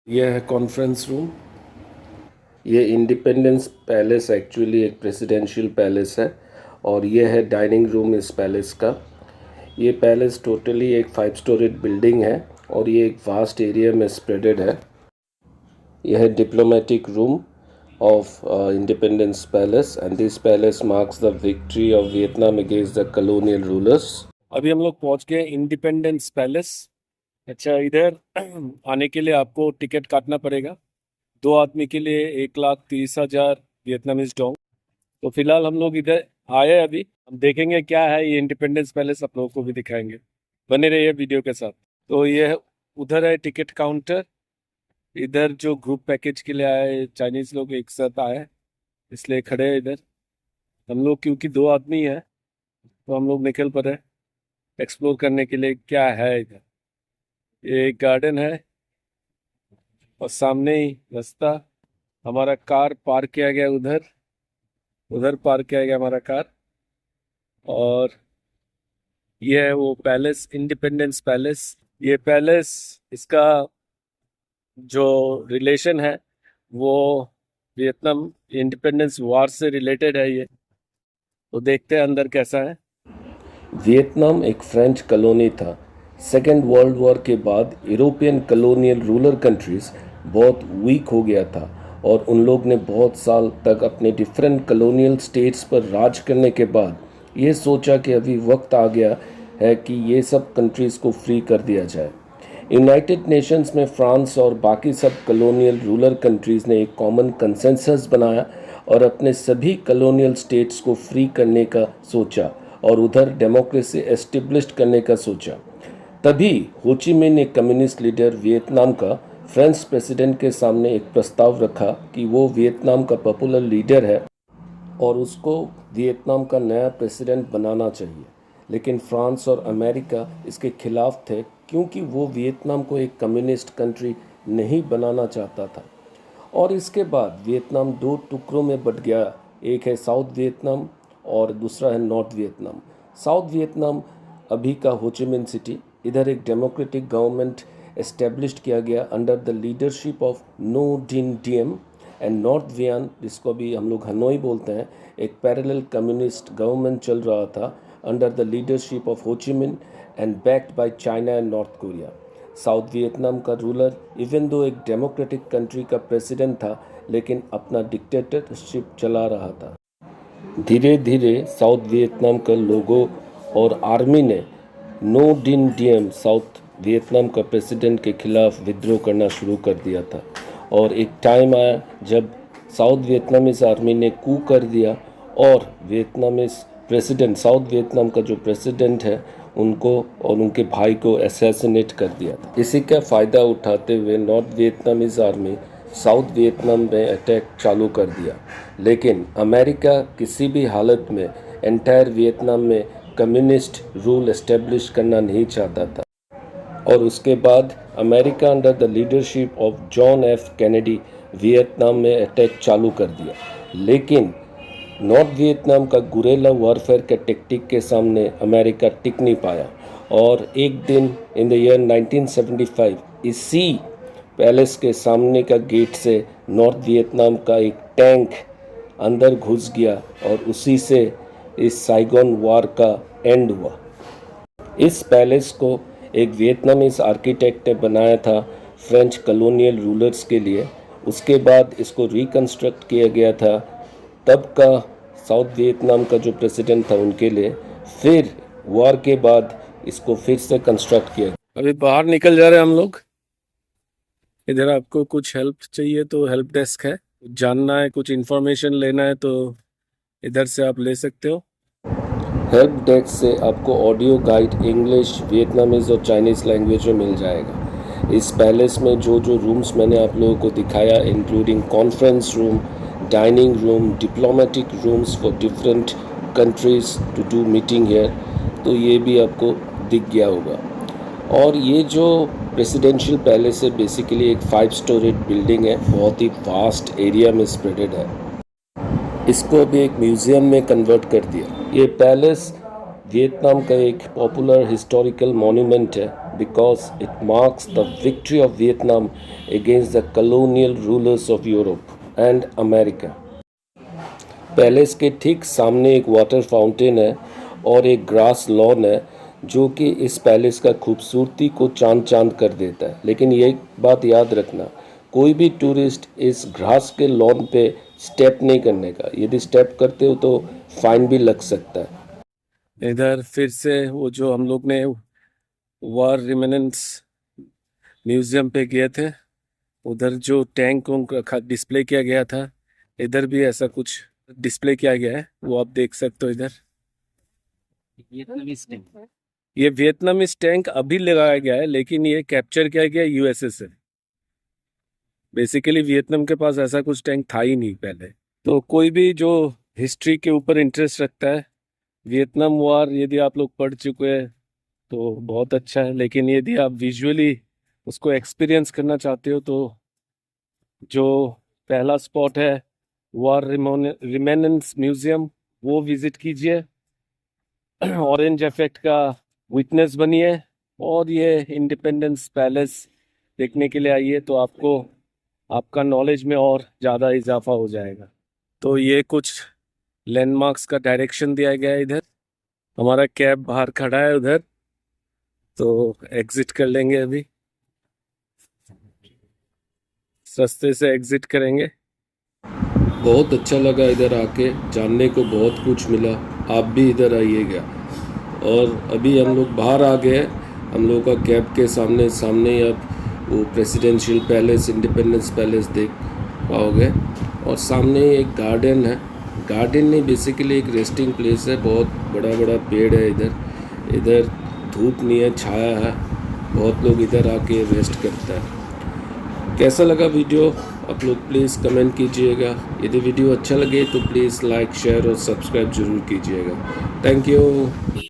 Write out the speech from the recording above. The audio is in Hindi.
यह है कॉन्फ्रेंस रूम। ये इंडिपेंडेंस पैलेस एक्चुअली एक प्रेसिडेंशियल पैलेस है और ये है डाइनिंग रूम इस पैलेस का। ये पैलेस टोटली एक 5 स्टोरीड बिल्डिंग है और ये एक वास्ट एरिया में स्प्रेडेड है। यह है diplomatic room of independence palace and this palace marks the victory of Vietnam against the colonial rulers. अभी हम लोग पहुंच गए इंडिपेंडेंस पैलेस। अच्छा, इधर आने के लिए आपको टिकट काटना पड़ेगा। 2 आदमी के लिए 1,30,000 वियतनामीज डोंग। तो फिलहाल हम लोग इधर आए। अभी हम देखेंगे क्या है ये इंडिपेंडेंस पैलेस, आप लोगों को भी दिखाएंगे। बने रहिए वीडियो के साथ। तो ये उधर है टिकट काउंटर। इधर जो ग्रुप पैकेज के लिए आए चाइनीज लोग एक साथ आए इसलिए खड़े हैं इधर। हम लोग क्योंकि 2 आदमी हैं तो हम लोग निकल पड़े एक्सप्लोर करने के लिए क्या है इधर। ये एक गार्डन है और सामने ही रास्ता। हमारा कार पार्क किया गया उधर, उधर पार्क किया गया हमारा कार। और ये है वो पैलेस, इंडिपेंडेंस पैलेस। ये पैलेस, इसका जो रिलेशन है वो वियतनाम इंडिपेंडेंस वॉर से रिलेटेड है। ये तो देखते हैं अंदर कैसा है। वियतनाम एक फ्रेंच कॉलोनी था। सेकेंड वर्ल्ड वॉर के बाद यूरोपियन कॉलोनियल रूलर कंट्रीज बहुत वीक हो गया था और उन लोग ने बहुत साल तक अपने डिफरेंट कॉलोनियल स्टेट्स पर राज करने के बाद ये सोचा कि अभी वक्त आ गया है कि ये सब कंट्रीज़ को फ्री कर दिया जाए। यूनाइटेड नेशंस में फ्रांस और बाकी सब कॉलोनियल रूलर कंट्रीज़ ने एक कॉमन कंसेंसस बनाया और अपने सभी कॉलोनियल स्टेट्स को फ्री करने का सोचा और उधर डेमोक्रेसी एस्टेब्लिश करने का सोचा। तभी हो ची मिन्ह, एक कम्युनिस्ट लीडर वियतनाम का, फ्रेंच प्रेसिडेंट के सामने एक प्रस्ताव रखा कि वो वियतनाम का पॉपुलर लीडर है और उसको वियतनाम का नया प्रेसिडेंट बनाना चाहिए। लेकिन फ्रांस और अमेरिका इसके खिलाफ थे क्योंकि वो वियतनाम को एक कम्युनिस्ट कंट्री नहीं बनाना चाहता था। और इसके बाद वियतनाम 2 टुकड़ों में बट गया। एक है साउथ वियतनाम और दूसरा है नॉर्थ वियतनाम। साउथ वियतनाम अभी का हो ची मिन्ह सिटी, इधर एक डेमोक्रेटिक गवर्नमेंट एस्टेब्लिश किया गया under the leadership of Ngo Dinh Diem. And north vein, जिसको अभी हम लोग हनोई बोलते हैं, एक पैरेलल कम्युनिस्ट गवर्नमेंट चल रहा था अंडर द लीडरशिप ऑफ हो Chi Minh and backed by China and north Korea. South Vietnam का रूलर इवन दो एक डेमोक्रेटिक कंट्री का प्रेसिडेंट था लेकिन अपना डिक्टेटरशिप चला रहा था। धीरे धीरे साउथ वियतनाम का लोगों और आर्मी ने नो डिन डियम साउथ वियतनाम का प्रेसिडेंट के खिलाफ विद्रोह करना शुरू कर दिया था। और एक टाइम आया जब साउथ वियतनामीज आर्मी ने कू कर दिया और वियतनामीज प्रेसिडेंट, साउथ वियतनाम का जो प्रेसिडेंट है, उनको और उनके भाई को असैसिनेट कर दिया था। इसी का फ़ायदा उठाते हुए north Vietnamese army south Vietnam में अटैक चालू कर दिया। लेकिन अमेरिका किसी भी हालत में एंटायर वियतनाम में कम्युनिस्ट रूल एस्टेब्लिश करना नहीं चाहता था। और उसके बाद America under the leadership of John F Kennedy Vietnam में अटैक चालू कर दिया। लेकिन नॉर्थ वियतनाम का गुरेला वॉरफेयर के टेक्टिक के सामने अमेरिका टिक नहीं पाया और एक दिन इन द ईयर 1975 इसी पैलेस के सामने का गेट से नॉर्थ वियतनाम का एक टैंक अंदर घुस गया और उसी से इस साइगोन वॉर का एंड हुआ। इस पैलेस को एक वियतनामीज आर्किटेक्ट ने बनाया था फ्रेंच कॉलोनियल रूलर्स के लिए। उसके बाद इसको रिकंस्ट्रक्ट किया गया था तब का साउथ वियतनाम का जो प्रेसिडेंट था उनके लिए। फिर वॉर के बाद इसको फिर से कंस्ट्रक्ट किया। अभी बाहर निकल जा रहे हैं हम लोग। इधर आपको कुछ हेल्प चाहिए तो हेल्प डेस्क है, जानना है, कुछ इन्फॉर्मेशन लेना है तो इधर से आप ले सकते हो। हेल्प डेस्क से आपको ऑडियो गाइड इंग्लिश, वियतनामीज और चाइनीज़ लैंग्वेज में मिल जाएगा। इस पैलेस में जो जो रूम्स मैंने आप लोगों को दिखाया, including conference room, dining room, diplomatic rooms for different countries to do meeting here, तो ये भी आपको दिख गया होगा। और ये जो प्रेसिडेंशियल पैलेस है बेसिकली एक 5 स्टोरीड बिल्डिंग है, बहुत ही वास्ट एरिया में स्प्रेडेड है। इसको अभी एक म्यूज़ियम में कन्वर्ट कर दिया। ये पैलेस वियतनाम का एक पॉपुलर हिस्टोरिकल मॉन्यूमेंट है because it marks the victory of Vietnam against the colonial rulers of Europe and America. Palace के ठीक सामने एक वाटर फाउंटेन है और एक ग्रास लॉन है जो कि इस पैलेस का खूबसूरती को चांद चांद कर देता है। लेकिन ये बात याद रखना, कोई भी टूरिस्ट इस ग्रास के लॉन पे स्टेप नहीं करने का। यदि स्टेप करते हो तो फाइन भी लग सकता है। इधर फिर से वो जो हम लोग ने वॉर रिमेनेंस म्यूजियम पे गए थे, उधर जो टैंक का डिस्प्ले किया गया था, इधर भी ऐसा कुछ डिस्प्ले किया गया है, वो आप देख सकते हो। इधर ये वियतनामीज टैंक अभी लगाया गया है, लेकिन ये कैप्चर किया गया यूएसए से। बेसिकली वियतनाम के पास ऐसा कुछ टैंक था ही नहीं पहले। तो कोई भी जो हिस्ट्री के ऊपर इंटरेस्ट रखता है, वियतनाम वॉर यदि आप लोग पढ़ चुके हैं तो बहुत अच्छा है, लेकिन यदि आप विजुअली उसको एक्सपीरियंस करना चाहते हो तो जो पहला स्पॉट है वॉर रिमेनेंस म्यूजियम, वो विजिट कीजिए, ऑरेंज इफेक्ट का विटनेस बनिए, और ये इंडिपेंडेंस पैलेस देखने के लिए आइए, तो आपको आपका नॉलेज में और ज़्यादा इजाफा हो जाएगा। तो ये कुछ लैंडमार्क्स का डायरेक्शन दिया गया है। इधर हमारा कैब बाहर खड़ा है उधर, तो एग्जिट कर लेंगे, अभी रास्ते से एग्जिट करेंगे। बहुत अच्छा लगा इधर आके, जानने को बहुत कुछ मिला। आप भी इधर आइएगा। और अभी हम लोग बाहर आ गए, हम लोग का कैब के सामने ही आप वो प्रेसिडेंशियल पैलेस, इंडिपेंडेंस पैलेस देख पाओगे। और सामने एक गार्डन है, गार्डन नहीं बेसिकली एक रेस्टिंग प्लेस है। बहुत बड़ा बड़ा पेड़ है इधर, इधर धूप नहीं है, छाया है, बहुत लोग इधर आके रेस्ट करता है। कैसा लगा वीडियो आप लोग प्लीज़ कमेंट कीजिएगा। यदि वीडियो अच्छा लगे तो प्लीज़ लाइक, शेयर और सब्सक्राइब ज़रूर कीजिएगा। Thank you.